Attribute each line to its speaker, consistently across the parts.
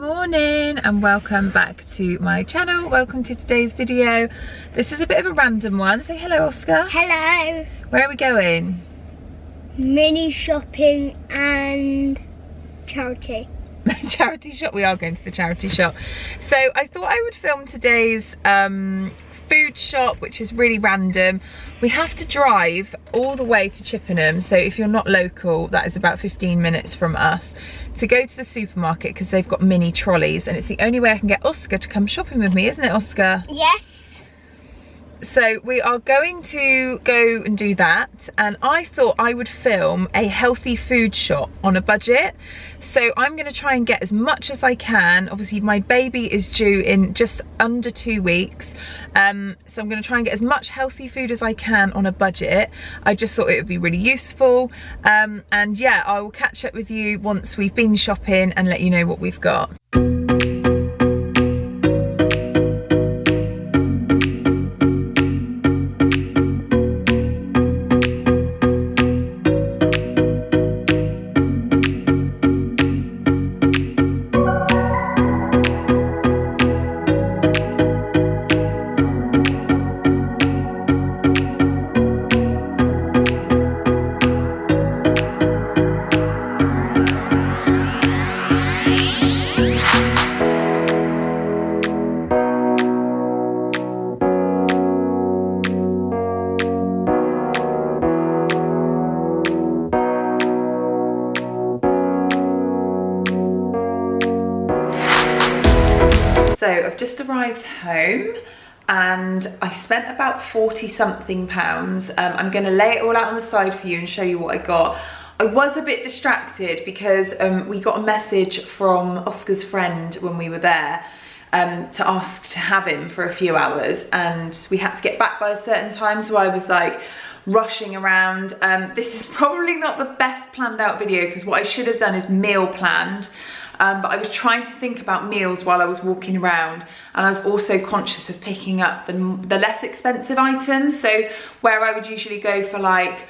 Speaker 1: morning and welcome back to my channel. Welcome to today's video. This is a bit of a random one. Say hello, Oscar.
Speaker 2: Hello.
Speaker 1: Where are we going?
Speaker 2: Mini shopping and charity.
Speaker 1: Charity shop. We are going to the charity shop. So I thought I would film today's food shop, which is really random. We have to drive all the way to Chippenham, so if you're not local, that is about 15 minutes from us, to go to the supermarket because they've got mini trolleys, and it's the only way I can get Oscar to come shopping with me, isn't it, Oscar?
Speaker 2: Yes.
Speaker 1: So we are going to go and do that, and I thought I would film a healthy food shop on a budget. So I'm going to try and get as much as I can. Obviously my baby is due in just under 2 weeks, so I'm going to try and get as much healthy food as I can on a budget. I just thought it would be really useful, and yeah, I will catch up with you once we've been shopping and let you know what we've got. So I've just arrived home and I spent about 40 something pounds. I'm going to lay it all out on the side for you and show you what I got. I was a bit distracted because we got a message from Oscar's friend when we were there to ask to have him for a few hours, and we had to get back by a certain time, so I was like rushing around. This is probably not the best planned out video because what I should have done is meal planned. But I was trying to think about meals while I was walking around, and I was also conscious of picking up the less expensive items. So where I would usually go for like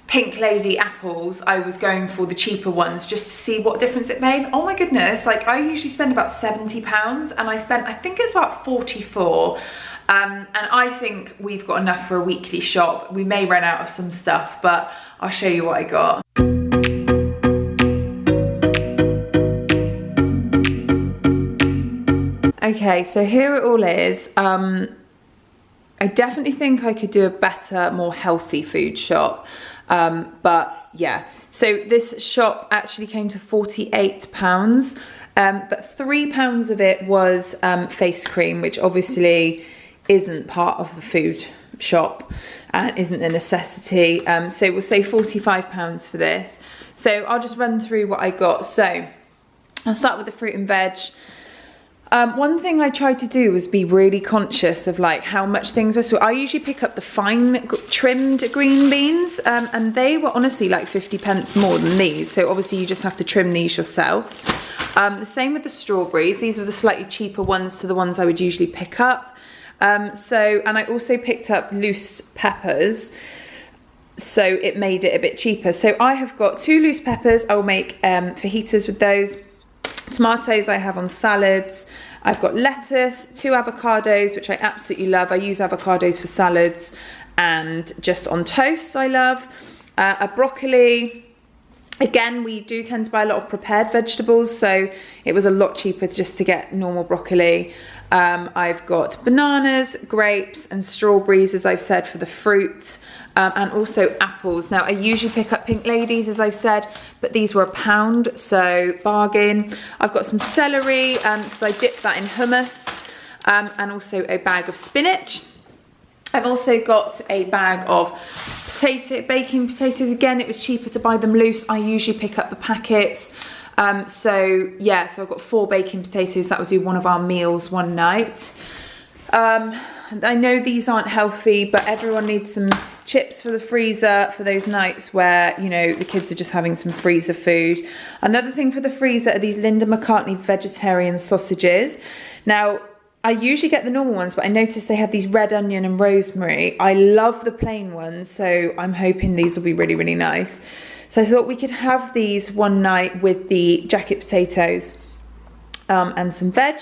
Speaker 1: Pink Lady apples, I was going for the cheaper ones just to see what difference it made. Oh my goodness, like I usually spend about £70 and I spent, I think it's about 44. And I think we've got enough for a weekly shop. We may run out of some stuff, but I'll show you what I got. Okay, so here it all is. I definitely think I could do a better, more healthy food shop. But yeah, so this shop actually came to £48, but £3 of it was face cream, which obviously isn't part of the food shop and isn't a necessity. So we'll say £45 for this. So I'll just run through what I got. So I'll start with the fruit and veg. One thing I tried to do was be really conscious of like how much things were. So I usually pick up the fine trimmed green beans, and they were honestly like 50p more than these. So obviously you just have to trim these yourself. The same with the strawberries. These were the slightly cheaper ones to the ones I would usually pick up. And I also picked up loose peppers, so it made it a bit cheaper. So I have got 2 loose peppers. I will make fajitas with those. Tomatoes I have on salads. I've got lettuce, 2 avocados, which I absolutely love. I use avocados for salads and just on toast I love. A broccoli. Again, we do tend to buy a lot of prepared vegetables, so it was a lot cheaper just to get normal broccoli. I've got bananas, grapes and strawberries, as I've said, for the fruit, and also apples. Now I usually pick up Pink Ladies, as I've said, but these were £1, so bargain. I've got some celery, so I dipped that in hummus, and also a bag of spinach. I've also got a bag of baking potatoes. Again, it was cheaper to buy them loose. I usually pick up the packets. So yeah, so I've got 4 baking potatoes. That will do one of our meals one night. I know these aren't healthy, but everyone needs some chips for the freezer for those nights where, you know, the kids are just having some freezer food. Another thing for the freezer are these Linda McCartney vegetarian sausages. Now, I usually get the normal ones, but I noticed they have these red onion and rosemary. I love the plain ones, so I'm hoping these will be really, really nice. So I thought we could have these one night with the jacket potatoes. and some veg.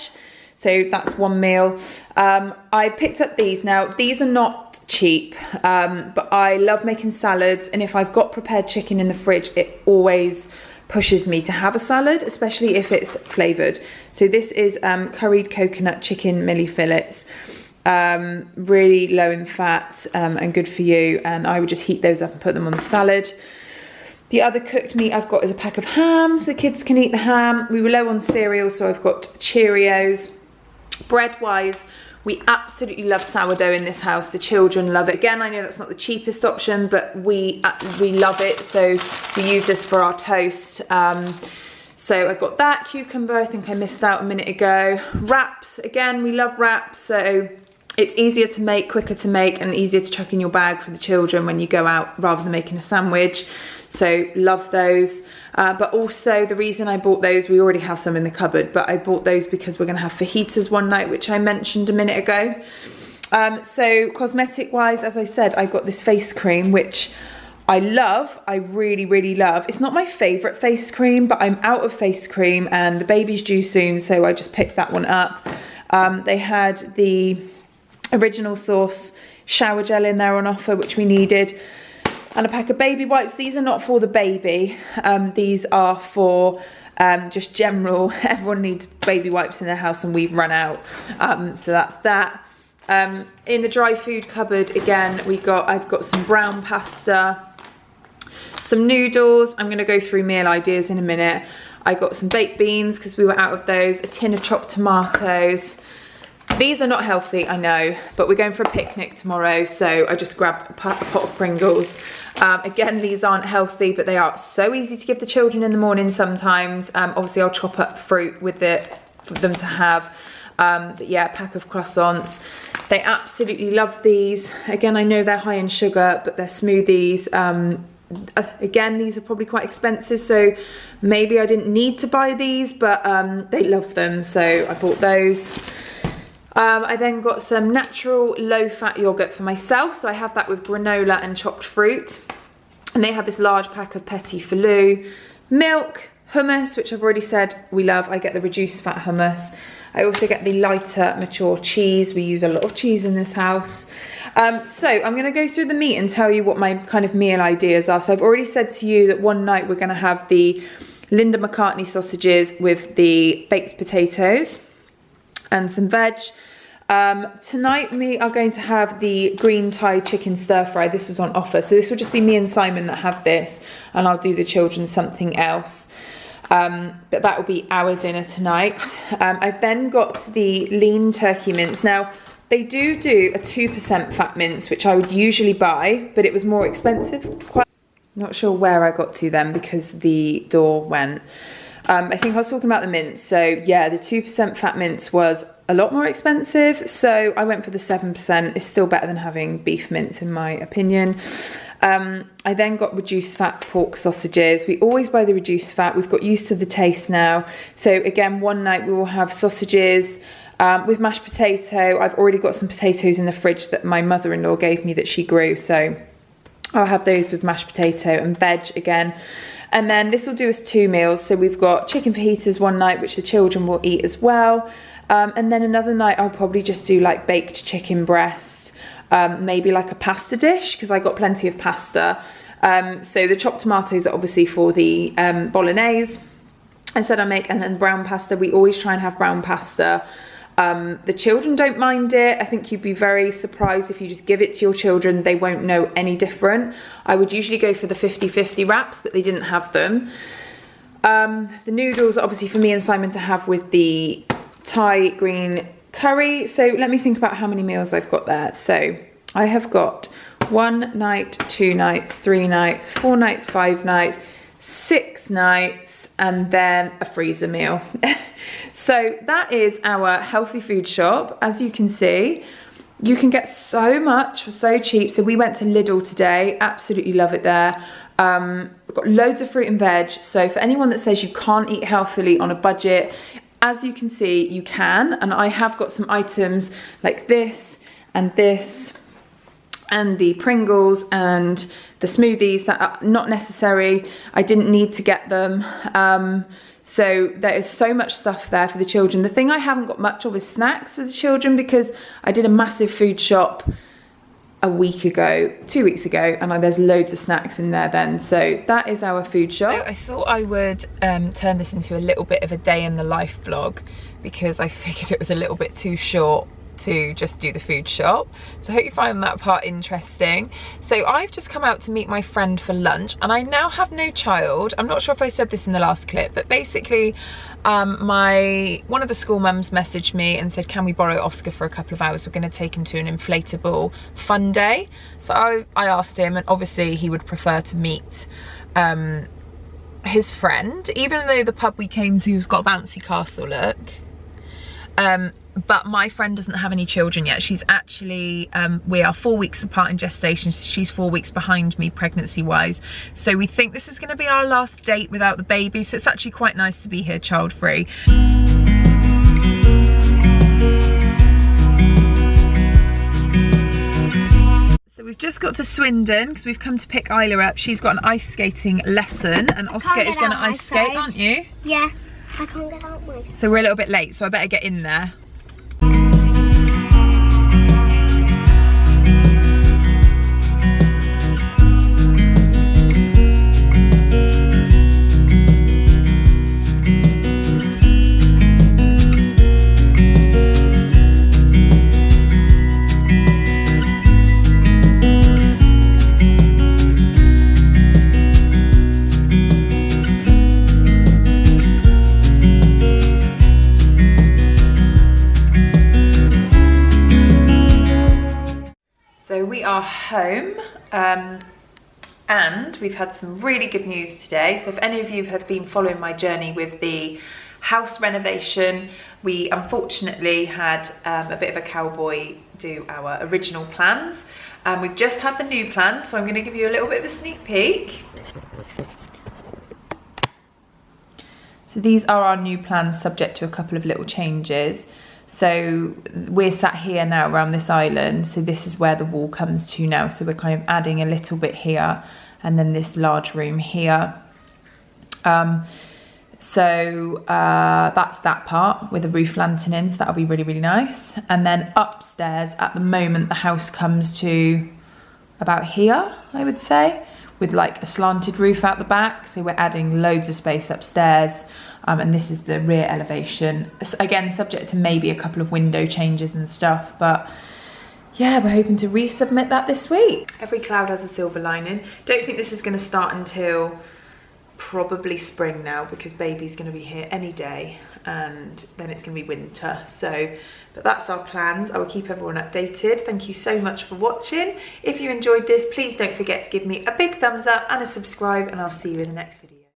Speaker 1: So that's one meal. I picked up these. Now, these are not cheap, but I love making salads. And if I've got prepared chicken in the fridge, it always pushes me to have a salad, especially if it's flavoured. So this is curried coconut chicken milli fillets. Really low in fat and good for you. And I would just heat those up and put them on the salad. The other cooked meat I've got is a pack of ham. The kids can eat the ham. We were low on cereal, so I've got Cheerios. Bread-wise, we absolutely love sourdough in this house. The children love it. Again, I know that's not the cheapest option, but we love it, so we use this for our toast. So I got that. Cucumber, I think I missed out a minute ago. Wraps, again, we love wraps, so it's easier to make, quicker to make, and easier to chuck in your bag for the children when you go out rather than making a sandwich. So love those. But also the reason I bought those, we already have some in the cupboard, but I bought those because we're going to have fajitas one night, which I mentioned a minute ago. So cosmetic wise, as I said, I got this face cream, which I love. I really, really love. It's not my favourite face cream, but I'm out of face cream and the baby's due soon, so I just picked that one up. They had the original source shower gel in there on offer, which we needed. And a pack of baby wipes. These are not for the baby. These are for just general. Everyone needs baby wipes in their house and we've run out. So that's that. In the dry food cupboard, again, I've got some brown pasta, some noodles. I'm gonna go through meal ideas in a minute. I got some baked beans because we were out of those, a tin of chopped tomatoes. These are not healthy, I know, but we're going for a picnic tomorrow, so I just grabbed a pot of Pringles. Again, these aren't healthy, but they are so easy to give the children in the morning sometimes. Obviously, I'll chop up fruit with it for them to have. But yeah, a pack of croissants. They absolutely love these. Again, I know they're high in sugar, but they're smoothies. Again, these are probably quite expensive, so maybe I didn't need to buy these, but they love them, so I bought those. I then got some natural low-fat yogurt for myself, so I have that with granola and chopped fruit. And they had this large pack of petit filou, milk, hummus, which I've already said we love. I get the reduced fat hummus. I also get the lighter mature cheese. We use a lot of cheese in this house. So I'm going to go through the meat and tell you what my kind of meal ideas are. So I've already said to you that one night we're going to have the Linda McCartney sausages with the baked potatoes and some veg. Tonight we are going to have the green Thai chicken stir fry. This was on offer, so this will just be me and Simon that have this, and I'll do the children something else. But that will be our dinner tonight. I've then got the lean turkey mince. Now they do a 2% fat mince, which I would usually buy, but it was more expensive. Not sure where I got to then because the door went. I think I was talking about the mince. So yeah, the 2% fat mince was a lot more expensive, so I went for the 7%. It's still better than having beef mince in my opinion. I then got reduced fat pork sausages. We always buy the reduced fat. We've got used to the taste now. So again, one night we will have sausages with mashed potato. I've already got some potatoes in the fridge that my mother-in-law gave me that she grew, so I'll have those with mashed potato and veg again. And then this will do us 2 meals. So we've got chicken fajitas one night, which the children will eat as well. And then another night I'll probably just do like baked chicken breast, maybe like a pasta dish because I got plenty of pasta. So the chopped tomatoes are obviously for the bolognese. I said I make, and then brown pasta. We always try and have brown pasta. The children don't mind it. I think you'd be very surprised if you just give it to your children. They won't know any different. I would usually go for the 50-50 wraps, but they didn't have them. The noodles are obviously for me and Simon to have with the Thai green curry. So let me think about how many meals I've got there. So I have got 1 night, 2 nights, 3 nights, 4 nights, 5 nights, 6 nights, and then a freezer meal. So that is our healthy food shop. As you can see, you can get so much for so cheap. So we went to Lidl today, absolutely love it there. We've got loads of fruit and veg. So for anyone that says you can't eat healthily on a budget, as you can see, you can. And I have got some items like this and the Pringles and the smoothies that are not necessary. I didn't need to get them. So there is so much stuff there for the children. The thing I haven't got much of is snacks for the children, because I did a massive food shop a week ago, 2 weeks ago, and there's loads of snacks in there then. So that is our food shop. So I thought I would turn this into a little bit of a day in the life vlog, because I figured it was a little bit too short to just do the food shop. So I hope you find that part interesting. So I've just come out to meet my friend for lunch, and I now have no child. I'm not sure if I said this in the last clip, but basically one of the school mums messaged me and said, can we borrow Oscar for a couple of hours? We're going to take him to an inflatable fun day. So I asked him, and obviously he would prefer to meet his friend, even though the pub we came to has got a bouncy castle look. But my friend doesn't have any children yet. She's actually, we are 4 weeks apart in gestation. She's 4 weeks behind me pregnancy wise. So we think this is going to be our last date without the baby. So it's actually quite nice to be here child free. So we've just got to Swindon because we've come to pick Isla up. She's got an ice skating lesson, and Oscar is going to ice skate, aren't you?
Speaker 2: Yeah, I can't get out my side.
Speaker 1: So we're a little bit late, so I better get in there. We are home, and we've had some really good news today. So if any of you have been following my journey with the house renovation, we unfortunately had a bit of a cowboy do our original plans. We've just had the new plans, so I'm going to give you a little bit of a sneak peek. So these are our new plans, subject to a couple of little changes. So we're sat here now around this island, so this is where the wall comes to now. So we're kind of adding a little bit here, and then this large room here. So that's that part with a roof lantern in, so that'll be really, really nice. And then upstairs, at the moment, the house comes to about here, I would say, with like a slanted roof out the back. So we're adding loads of space upstairs. And this is the rear elevation. Again, subject to maybe a couple of window changes and stuff, but yeah, we're hoping to resubmit that this week. Every cloud has a silver lining. Don't think this is going to start until probably spring now, because baby's going to be here any day, and then it's going to be winter. So, but that's our plans. I will keep everyone updated. Thank you so much for watching. If you enjoyed this, please don't forget to give me a big thumbs up and a subscribe, and I'll see you in the next video.